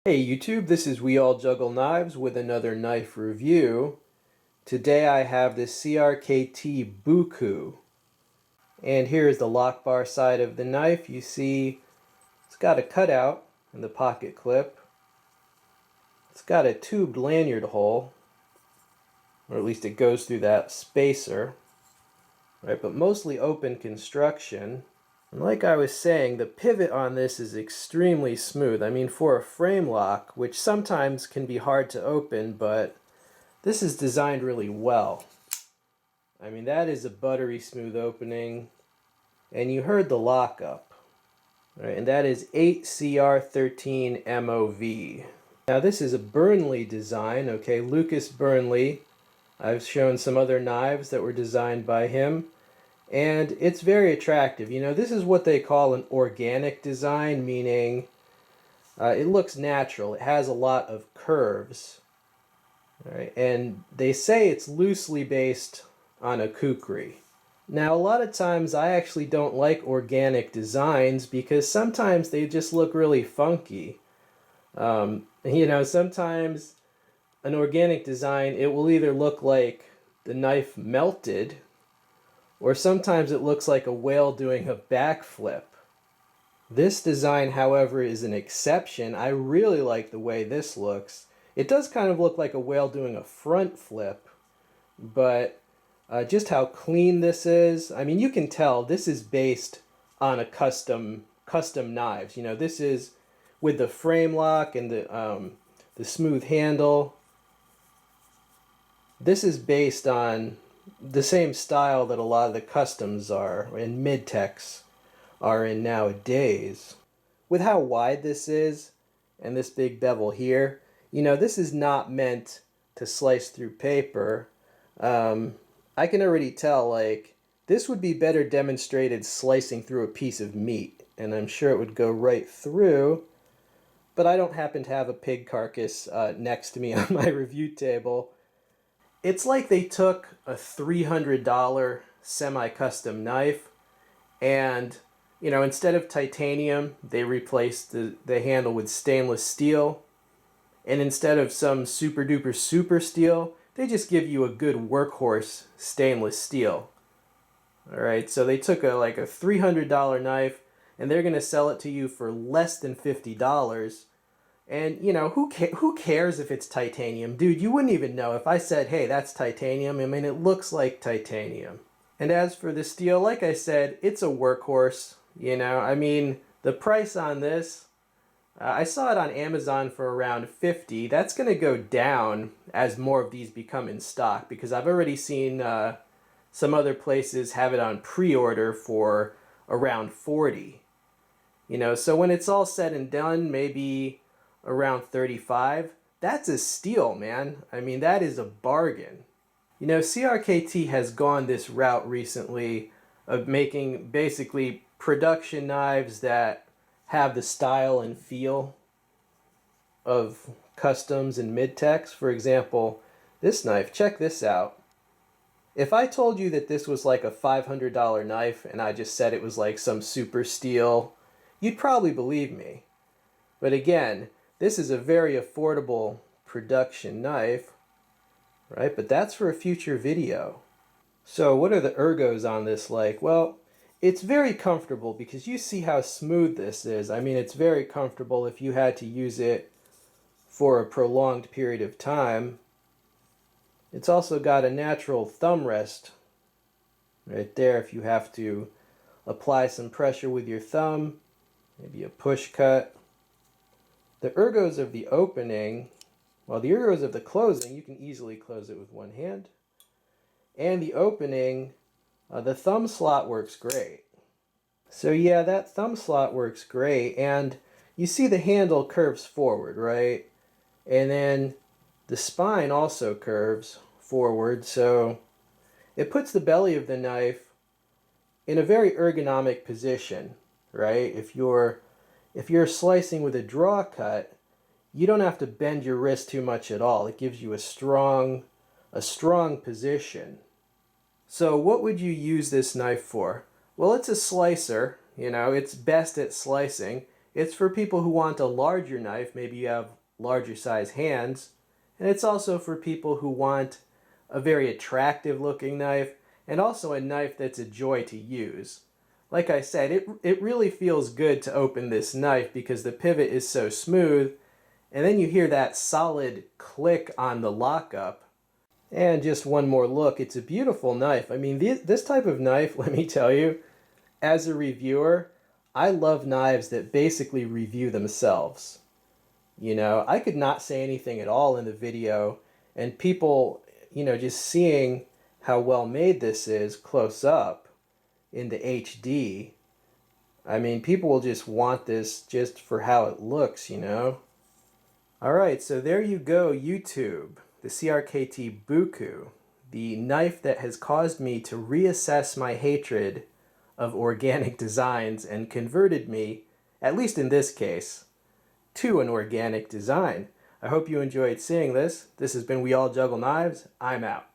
Hey YouTube, this is We All Juggle Knives with another knife review. Today I have this CRKT Buku. And here is the lock bar side of the knife. You see it's got a cutout in the pocket clip. It's got a tubed lanyard hole, or at least it goes through that spacer, right? But mostly open construction. And like I was saying, the pivot on this is extremely smooth. I mean, for a frame lock, which sometimes can be hard to open, but this is designed really well. I mean, that is a buttery smooth opening. And you heard the lockup, right? And that is 8CR13 MOV. Now this is a Burnley design, okay? Lucas Burnley. I've shown some other knives that were designed by him. And it's very attractive. You know, this is what they call an organic design, meaning it looks natural. It has a lot of curves. Right? And they say it's loosely based on a kukri. Now, a lot of times I actually don't like organic designs because sometimes they just look really funky. You know, sometimes an organic design, it will either look like the knife melted, or sometimes it looks like a whale doing a backflip. This design, however, is an exception. I really like the way this looks. It does kind of look like a whale doing a front flip, but just how clean this is. I mean, you can tell this is based on a custom knives. You know, this is with the frame lock and the smooth handle. This is based on the same style that a lot of the customs are and mid-techs are in nowadays. With how wide this is and this big bevel here, you know, this is not meant to slice through paper. I can already tell, like, this would be better demonstrated slicing through a piece of meat, and I'm sure it would go right through, but I don't happen to have a pig carcass next to me on my review table. It's like they took a $300 semi-custom knife and, you know, instead of titanium, they replaced the handle with stainless steel. And instead of some super duper super steel, they just give you a good workhorse stainless steel. Alright, so they took like a $300 knife and they're going to sell it to you for less than $50. And, you know, who cares if it's titanium? Dude, you wouldn't even know if I said, hey, that's titanium. I mean, it looks like titanium. And as for the steel, like I said, it's a workhorse. You know, I mean, the price on this, I saw it on Amazon for around $50. That's going to go down as more of these become in stock because I've already seen some other places have it on pre-order for around $40. You know, so when it's all said and done, maybe around $35. That's a steal, man. I mean, that is a bargain. You know, CRKT has gone this route recently of making basically production knives that have the style and feel of customs and mid-techs. For example, this knife, check this out. If I told you that this was like a $500 knife and I just said it was like some super steel, you'd probably believe me. But again, this is a very affordable production knife, right? But that's for a future video. So what are the ergos on this like? Well, it's very comfortable because you see how smooth this is. I mean, it's very comfortable if you had to use it for a prolonged period of time. It's also got a natural thumb rest right there if you have to apply some pressure with your thumb, maybe a push cut. The ergos of the opening, well, the ergos of the closing, you can easily close it with one hand. And the opening, the thumb slot works great. So yeah, that thumb slot works great. And you see the handle curves forward, right? And then the spine also curves forward. So it puts the belly of the knife in a very ergonomic position, right? If you're slicing with a draw cut, you don't have to bend your wrist too much at all. It gives you a strong position. So what would you use this knife for? Well, it's a slicer, you know, it's best at slicing. It's for people who want a larger knife, maybe you have larger size hands, and it's also for people who want a very attractive looking knife, and also a knife that's a joy to use. Like I said, it really feels good to open this knife because the pivot is so smooth, and then you hear that solid click on the lockup. And just one more look, it's a beautiful knife. I mean, this type of knife, let me tell you, as a reviewer, I love knives that basically review themselves. You know, I could not say anything at all in the video, and people, just seeing how well made this is close up in the HD, I mean, people will just want this just for how it looks, Alright, so there you go, YouTube. The CRKT Buku, the knife that has caused me to reassess my hatred of organic designs and converted me, at least in this case, to an organic design. I hope you enjoyed seeing this. This has been We All Juggle Knives. I'm out.